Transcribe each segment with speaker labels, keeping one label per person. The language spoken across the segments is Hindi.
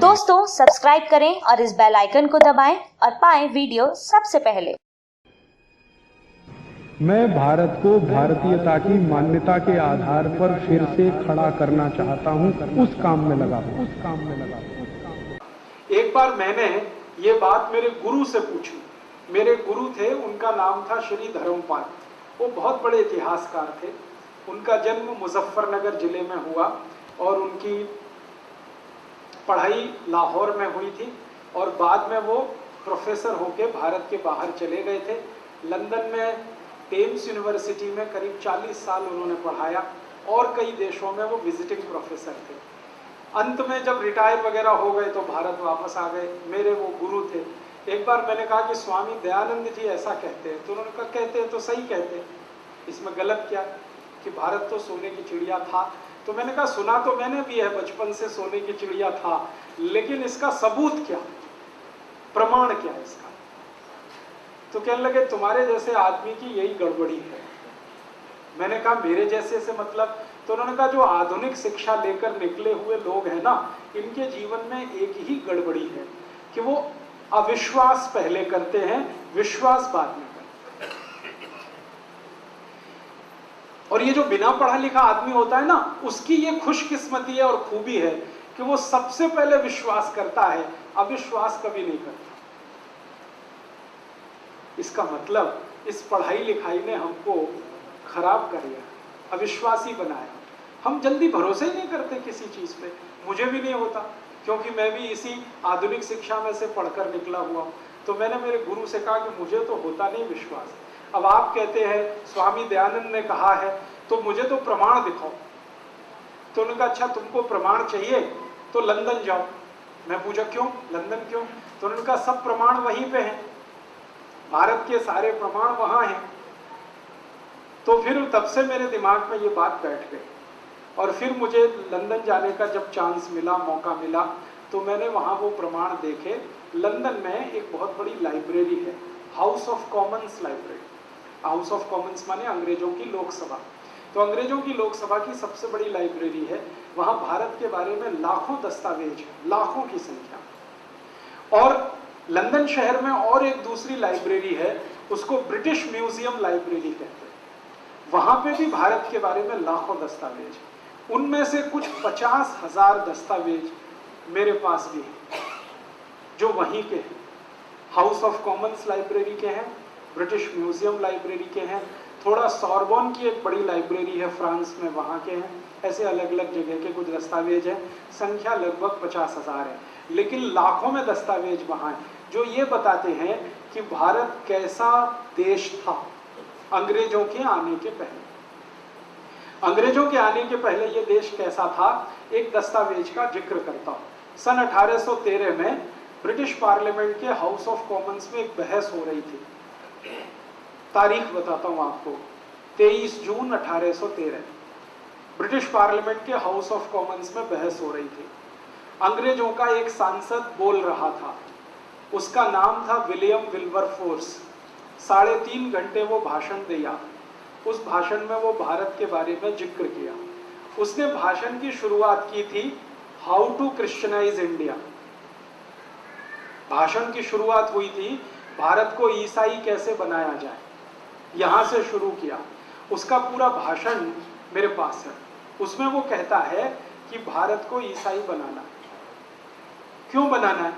Speaker 1: दोस्तों सब्सक्राइब करें और इस बेल आइकन को दबाएं और पाएं वीडियो सबसे पहले।
Speaker 2: मैं भारत को भारतीयता की मान्यता के आधार पर फिर से खड़ा करना चाहता हूं, उस काम में लगा हूं।
Speaker 3: एक बार मैंने ये बात मेरे गुरु से पूछी। मेरे गुरु थे, उनका नाम था श्री धर्मपाल। वो बहुत बड़े इतिहासकार थे। उनका जन्म मुजफ्फरनगर जिले में हुआ और उनकी पढ़ाई लाहौर में हुई थी और बाद में वो प्रोफेसर होके भारत के बाहर चले गए थे। लंदन में टेम्स यूनिवर्सिटी में करीब 40 साल उन्होंने पढ़ाया और कई देशों में वो विजिटिंग प्रोफेसर थे। अंत में जब रिटायर वगैरह हो गए तो भारत वापस आ गए। मेरे वो गुरु थे। एक बार मैंने कहा कि स्वामी दयानंद जी ऐसा कहते हैं, तो उन्होंने कहा कहते हैं तो सही कहते हैं, इसमें गलत क्या कि भारत तो सोने की चिड़िया था। तो मैंने कहा सुना तो मैंने भी है बचपन से सोने की चिड़िया था, लेकिन इसका सबूत क्या, प्रमाण क्या है इसका। तो कहने लगे तुम्हारे जैसे आदमी की यही गड़बड़ी है। मैंने कहा मेरे जैसे से मतलब? तो उन्होंने कहा जो आधुनिक शिक्षा लेकर निकले हुए लोग हैं ना, इनके जीवन में एक ही गड़बड़ी है कि वो अविश्वास पहले करते हैं, विश्वास बाद में करते हैं। और ये जो बिना पढ़ा लिखा आदमी होता है ना, उसकी ये खुशकिस्मती है और खूबी है कि वो सबसे पहले विश्वास करता है, अविश्वास कभी नहीं करता। इसका मतलब इस पढ़ाई लिखाई ने हमको खराब कर दिया, अविश्वासी बनाया। हम जल्दी भरोसे ही नहीं करते किसी चीज पे। मुझे भी नहीं होता क्योंकि मैं भी इसी आधुनिक शिक्षा में से पढ़कर निकला हुआ। तो मैंने मेरे गुरु से कहा कि मुझे तो होता नहीं विश्वास। अब आप कहते हैं स्वामी दयानंद ने कहा है तो मुझे तो प्रमाण दिखाओ। तो उन्होंने कहा अच्छा तुमको प्रमाण चाहिए तो लंदन जाओ। मैं पूछा क्यों, लंदन क्यों? तो उन्होंने कहा सब प्रमाण वहीं पे हैं, भारत के सारे प्रमाण वहां हैं। तो फिर तब से मेरे दिमाग में ये बात बैठ गई और फिर मुझे लंदन जाने का जब चांस मिला, मौका मिला, तो मैंने वहाँ वो प्रमाण देखे। लंदन में एक बहुत बड़ी लाइब्रेरी है, house of Commons library. House of Commons माने अंग्रेजों की लोकसभा। तो अंग्रेजों की लोकसभा की सबसे बड़ी लाइब्रेरी है। वहाँ भारत के बारे में लाखों दस्तावेज हैं, लाखों की संख्या। और लंदन शहर में और एक दूसरी लाइब्रेरी है, उसको ब्रिटिश म्यूजियम लाइब्रेरी कहते हैं। वहां पे भी भारत के बारे में लाखों दस्तावेज। उनमें से कुछ 50,000 दस्तावेज मेरे पास भी हैं जो वहीं के हैं। हाउस ऑफ कॉमन्स लाइब्रेरी के हैं, ब्रिटिश म्यूजियम लाइब्रेरी के हैं, थोड़ा सॉर्बोन की एक बड़ी लाइब्रेरी है फ्रांस में, वहाँ के हैं। ऐसे अलग अलग जगह के कुछ दस्तावेज हैं। संख्या लगभग 50,000 है, लेकिन लाखों में दस्तावेज वहाँ हैं जो ये बताते हैं कि भारत कैसा देश था अंग्रेजों के आने के पहले। अंग्रेजों के आने के पहले ये देश कैसा था, एक दस्तावेज का जिक्र करता हूँ। सन 1813 में ब्रिटिश पार्लियामेंट के हाउस ऑफ कॉमन्स में एक बहस हो रही थी। तारीख बताता हूँ आपको, 23 जून 1813 ब्रिटिश पार्लियामेंट के हाउस ऑफ कॉमन्स में बहस हो रही थी। अंग्रेजों का एक सांसद बोल रहा था, उसका नाम था विलियम विल्बरफोर्स। 3.5 घंटे वो भाषण दिया। उस भाषण में वो भारत के बारे में जिक्र किया। उसने भाषण की शुरुआत की थी हाउ टू क्रिश्चियनाइज इंडिया। भाषण की शुरुआत हुई थी भारत को ईसाई कैसे बनाया जाए, यहां से शुरू किया। उसका पूरा भाषण मेरे पास है। उसमें वो कहता है कि भारत को ईसाई बनाना। क्यों बनाना है?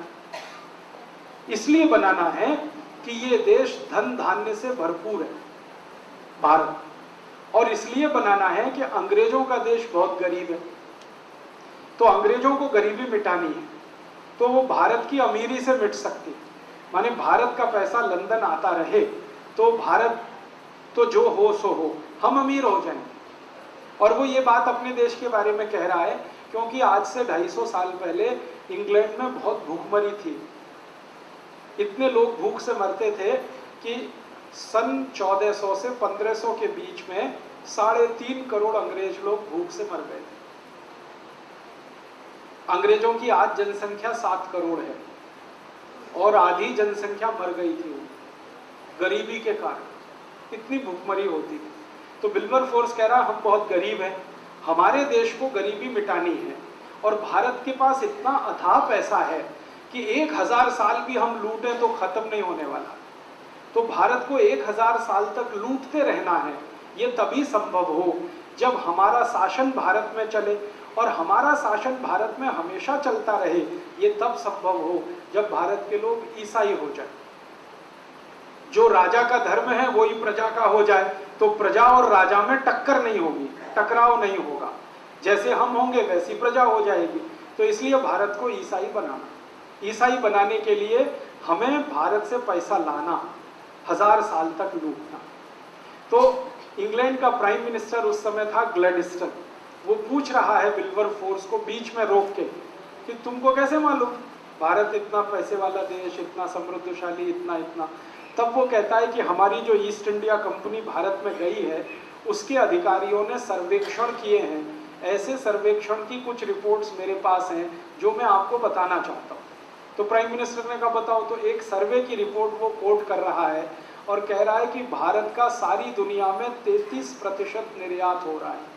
Speaker 3: इसलिए बनाना है कि ये देश धन धान्य से भरपूर है भारत, और इसलिए बनाना है कि अंग्रेजों का देश बहुत गरीब है, तो अंग्रेजों को गरीबी मिटानी है। तो वो भारत की अमीरी से मिट सकती है, माने भारत का पैसा लंदन आता रहे तो भारत तो जो हो सो हो, हम अमीर हो जाएंगे। और वो ये बात अपने देश के बारे में कह रहा है क्योंकि आज से 250 साल पहले इंग्लैंड में बहुत भूखमरी थी। इतने लोग भूख से मरते थे कि सन 1400 से 1500 के बीच में 3.5 करोड़ अंग्रेज लोग भूख से मर गए थे। अंग्रेजों की आज जनसंख्या 7 करोड़ है और आधी जनसंख्या मर गई थी गरीबी के कारण, इतनी भूखमरी होती थी। तो विल्बरफोर्स कह रहा हम बहुत गरीब हैं, हमारे देश को गरीबी मिटानी है और भारत के पास इतना अथाह पैसा है कि 1000 साल भी हम लूटें तो खत्म नहीं होने वाला। तो भारत को 1000 साल तक लूटते रहना है। ये तभी संभव हो जब हमारा शासन भारत में चले, और हमारा शासन भारत में हमेशा चलता रहे। ये तब संभव हो जब भारत के लोग ईसाई हो जाए। जो राजा का धर्म है वही प्रजा का हो जाए, तो प्रजा और राजा में टक्कर नहीं होगी, टकराव नहीं होगा। जैसे हम होंगे वैसी प्रजा हो जाएगी। तो इसलिए भारत को ईसाई बनाना, ईसाई बनाने के लिए हमें भारत से पैसा लाना, 1000 साल तक लूटना। तो इंग्लैंड का प्राइम मिनिस्टर उस समय था ग्लैडस्टन। वो पूछ रहा है विल्बरफोर्स को बीच में रोक के कि तुमको कैसे मालूम भारत इतना पैसे वाला देश, इतना समृद्धशाली, इतना। तब वो कहता है कि हमारी जो ईस्ट इंडिया कंपनी भारत में गई है उसके अधिकारियों ने सर्वेक्षण किए हैं। ऐसे सर्वेक्षण की कुछ रिपोर्ट्स मेरे पास हैं जो मैं आपको बताना चाहता हूँ। तो प्राइम मिनिस्टर ने कहा बताओ। तो एक सर्वे की रिपोर्ट वो कोट कर रहा है और कह रहा है कि भारत का सारी दुनिया में 33% निर्यात हो रहा है।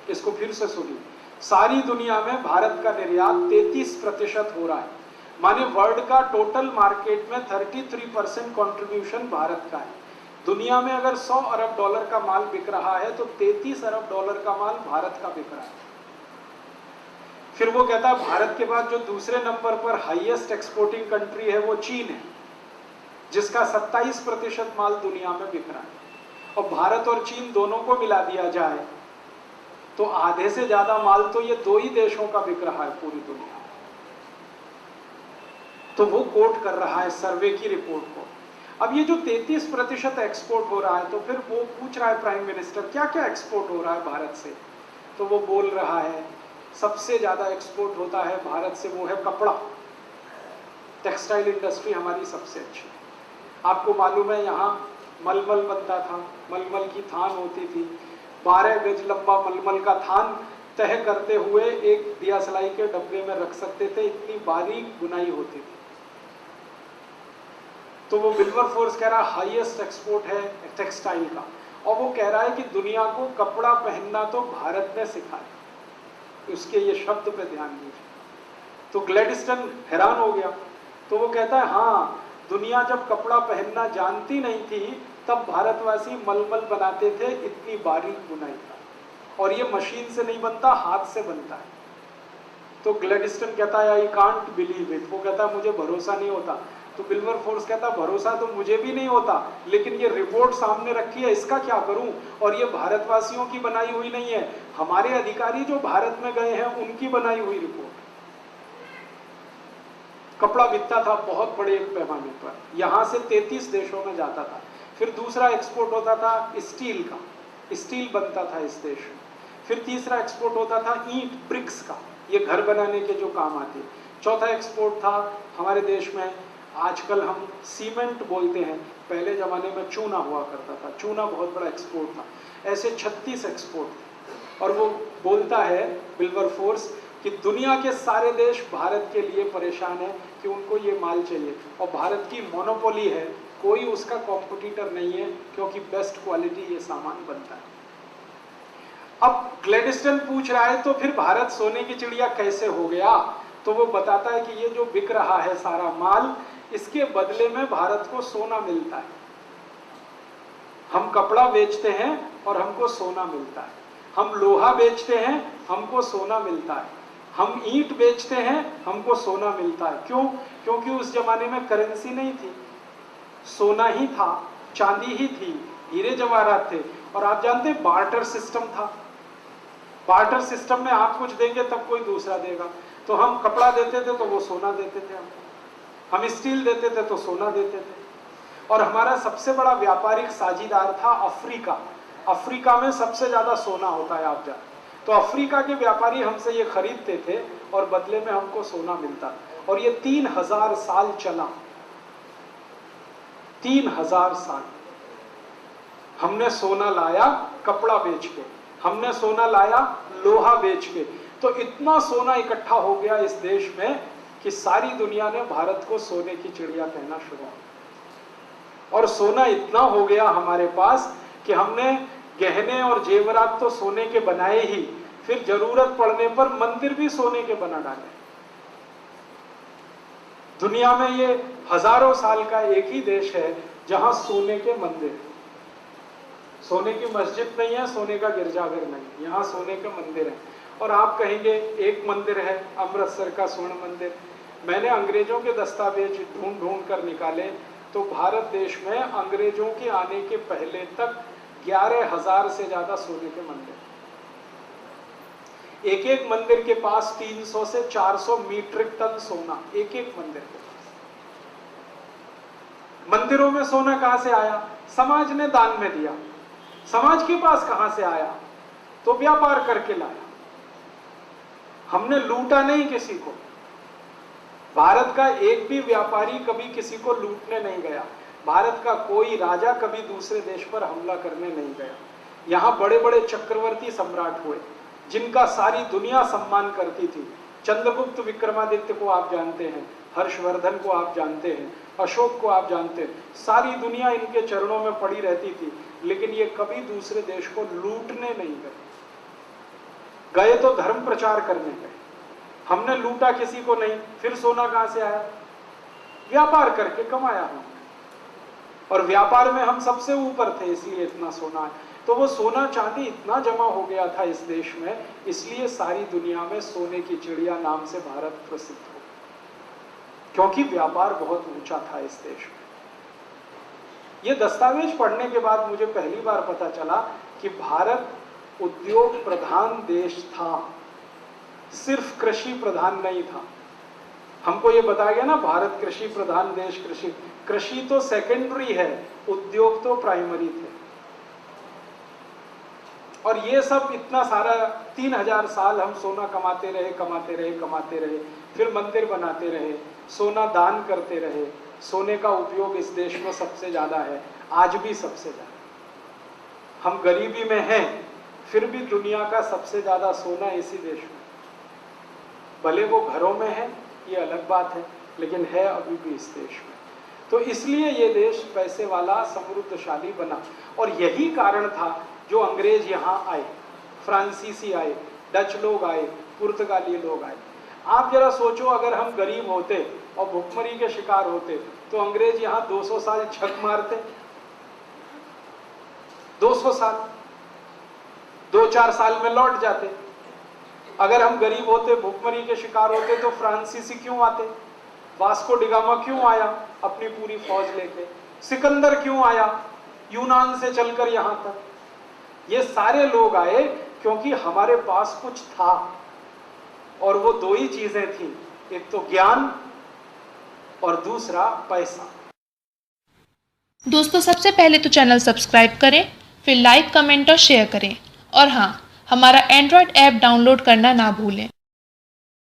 Speaker 3: इसको फिर से सुनिए, सारी दुनिया में भारत का निर्यात 33% हो रहा है। माने वर्ल्ड का टोटल मार्केट में 33% कंट्रीब्यूशन भारत का है। दुनिया में अगर 100 अरब डॉलर का माल बिक रहा है तो 33 अरब डॉलर का माल भारत का बिक रहा है। फिर वो कहता है भारत के बाद जो दूसरे नंबर पर हाईएस्ट एक्सपोर्टिंग कंट्री है वो चीन है, जिसका 27% माल दुनिया में बिक रहा है। और भारत और चीन दोनों को मिला दिया जाए तो आधे से ज्यादा माल तो ये दो ही देशों का बिक रहा है पूरी दुनिया में। तो वो कोट कर रहा है सर्वे की रिपोर्ट को। अब ये जो 33% एक्सपोर्ट हो रहा है, तो फिर वो पूछ रहा है प्राइम मिनिस्टर क्या क्या एक्सपोर्ट हो रहा है भारत से। तो वो बोल रहा है सबसे ज्यादा एक्सपोर्ट होता है भारत से वो है कपड़ा। टेक्सटाइल इंडस्ट्री हमारी सबसे अच्छी है। आपको मालूम है यहाँ मलमल बनता था, मलमल की थान होती थी। 12 गज लंबा मलमल का थान तय करते हुए एक दिया सलाई के डब्बे में रख सकते थे, इतनी बारीक बुनाई होती थी। तो वो विल्बरफोर्स कह रहा है हाईएस्ट एक्सपोर्ट है टेक्सटाइल का, और वो कह रहा है कि दुनिया को कपड़ा पहनना तो भारत ने सिखाया। उसके ये शब्द पे ध्यान दीजिए। तो ग्लैडस्टन हैरान हो गया। तो वो कहता है हाँ, दुनिया जब कपड़ा पहनना जानती नहीं थी तब भारतवासी मलमल बनाते थे, इतनी बारीक बुनाई का, और ये मशीन से नहीं बनता, हाथ से बनता है। तो ग्लैडस्टन कहता है आई कांट बिलीव इट। वो कहता है मुझे भरोसा नहीं होता। तो विल्बरफोर्स कहता है भरोसा तो मुझे भी नहीं होता, लेकिन ये रिपोर्ट सामने रखी है, इसका क्या करूं। और ये भारतवासियों की बनाई हुई नहीं है, हमारे अधिकारी जो भारत में गए हैं उनकी बनाई हुई रिपोर्ट। कपड़ा बिकता था बहुत बड़े पैमाने पर, यहां से 33 देशों में जाता था। फिर दूसरा एक्सपोर्ट होता था स्टील का, स्टील बनता था इस देश में। फिर तीसरा एक्सपोर्ट होता था ईंट, ब्रिक्स का, ये घर बनाने के जो काम आते। चौथा एक्सपोर्ट था हमारे देश में, आजकल हम सीमेंट बोलते हैं, पहले ज़माने में चूना हुआ करता था, चूना बहुत बड़ा एक्सपोर्ट था। ऐसे 36 एक्सपोर्ट थे। और वो बोलता है विल्बरफोर्स कि दुनिया के सारे देश भारत के लिए परेशान है कि उनको ये माल चाहिए, और भारत की मोनोपोली है, कोई उसका कॉम्पिटिटर नहीं है, क्योंकि बेस्ट क्वालिटी ये सामान बनता है। अब ग्लैडस्टन पूछ रहा है तो फिर भारत सोने की चिड़िया कैसे हो गया। तो वो बताता है कि ये जो बिक रहा है सारा माल, इसके बदले में भारत को सोना मिलता है। हम कपड़ा बेचते हैं और हमको सोना मिलता है, हम लोहा बेचते हैं, हमको सोना मिलता है, हम ईंट बेचते हैं, हमको सोना मिलता है। क्यों? क्योंकि उस जमाने में करेंसी नहीं थी, सोना ही था, चांदी ही थी, हीरे जवाहरात थे। और आप जानते हैं बार्टर सिस्टम था। बार्टर सिस्टम में आप कुछ देंगे तब कोई दूसरा देगा। तो हम कपड़ा देते थे तो वो सोना देते थे, हम स्टील देते थे तो सोना देते थे। और हमारा सबसे बड़ा व्यापारिक साझीदार था अफ्रीका। अफ्रीका में सबसे ज्यादा सोना होता है, आप जानते। तो अफ्रीका के व्यापारी हमसे ये खरीदते थे और बदले में हमको सोना मिलता। और ये 3000 साल चला, 3000 साल हमने सोना लाया कपड़ा बेच के, हमने सोना लाया लोहा बेच के। तो इतना सोना इकट्ठा हो गया इस देश में कि सारी दुनिया ने भारत को सोने की चिड़िया कहना शुरू किया। और सोना इतना हो गया हमारे पास कि हमने गहने और जेवरात तो सोने के बनाए ही, फिर जरूरत पड़ने पर मंदिर भी सोने के बना डाले। दुनिया में ये हजारों साल का एक ही देश है जहां सोने के मंदिर हैं। सोने की मस्जिद नहीं है, सोने का गिरजाघर नहीं, यहाँ सोने के मंदिर हैं। और आप कहेंगे एक मंदिर है अमृतसर का स्वर्ण मंदिर। मैंने अंग्रेजों के दस्तावेज ढूंढ ढूंढ कर निकाले तो भारत देश में अंग्रेजों के आने के पहले तक 11,000 से ज्यादा सोने के मंदिर। एक एक मंदिर के पास 300 से 400 मीट्रिक टन सोना, एक एक मंदिर के पास। मंदिरों में सोना कहां से आया? समाज ने दान में दिया। समाज के पास कहां से आया? तो व्यापार करके लाया। हमने लूटा नहीं किसी को। भारत का एक भी व्यापारी कभी किसी को लूटने नहीं गया। भारत का कोई राजा कभी दूसरे देश पर हमला करने नहीं गया। यहाँ बड़े बड़े चक्रवर्ती सम्राट हुए जिनका सारी दुनिया सम्मान करती थी। चंद्रगुप्त विक्रमादित्य को आप जानते हैं, हर्षवर्धन को आप जानते हैं, अशोक को आप जानते हैं। सारी दुनिया इनके चरणों में पड़ी रहती थी, लेकिन ये कभी दूसरे देश को लूटने नहीं गए। गए तो धर्म प्रचार करने गए। हमने लूटा किसी को नहीं। फिर सोना कहां से आया? व्यापार करके कमाया हमने, और व्यापार में हम सबसे ऊपर थे, इसलिए इतना सोना है। तो वो सोना चांदी इतना जमा हो गया था इस देश में, इसलिए सारी दुनिया में सोने की चिड़िया नाम से भारत प्रसिद्ध हो, क्योंकि व्यापार बहुत ऊंचा था इस देश में। ये दस्तावेज पढ़ने के बाद मुझे पहली बार पता चला कि भारत उद्योग प्रधान देश था, सिर्फ कृषि प्रधान नहीं था। हमको ये बताया गया ना, भारत कृषि प्रधान देश। कृषि तो सेकेंडरी है, उद्योग तो प्राइमरी थे। और ये सब इतना सारा 3000 साल हम सोना कमाते रहे, फिर मंदिर बनाते रहे, सोना दान करते रहे। सोने का उपयोग इस देश में सबसे ज्यादा है, आज भी सबसे ज्यादा। हम गरीबी में हैं, फिर भी दुनिया का सबसे ज्यादा सोना इसी देश में। भले वो घरों में है, ये अलग बात है, लेकिन है अभी भी इस देश में। तो इसलिए ये देश पैसे वाला, समृद्धशाली बना। और यही कारण था जो अंग्रेज यहाँ आए, फ्रांसीसी आए, डच लोग आए, पुर्तगाली लोग आए। आप जरा सोचो, अगर हम गरीब होते और भुखमरी के शिकार होते तो अंग्रेज यहाँ 200 साल झक मारते। 200 साल, 2-4 साल में लौट जाते। अगर हम गरीब होते, भुखमरी के शिकार होते, तो फ्रांसीसी क्यों आते? वास्को डिगामा क्यों आया अपनी पूरी फौज लेके? सिकंदर क्यों आया यूनान से चलकर यहां तक? ये सारे लोग आए क्योंकि हमारे पास कुछ था, और वो दो ही चीजें थी, एक तो ज्ञान और दूसरा पैसा।
Speaker 4: दोस्तों, सबसे पहले तो चैनल सब्सक्राइब करें, फिर लाइक, कमेंट और शेयर करें। और हाँ, हमारा एंड्रॉयड ऐप डाउनलोड करना ना भूलें।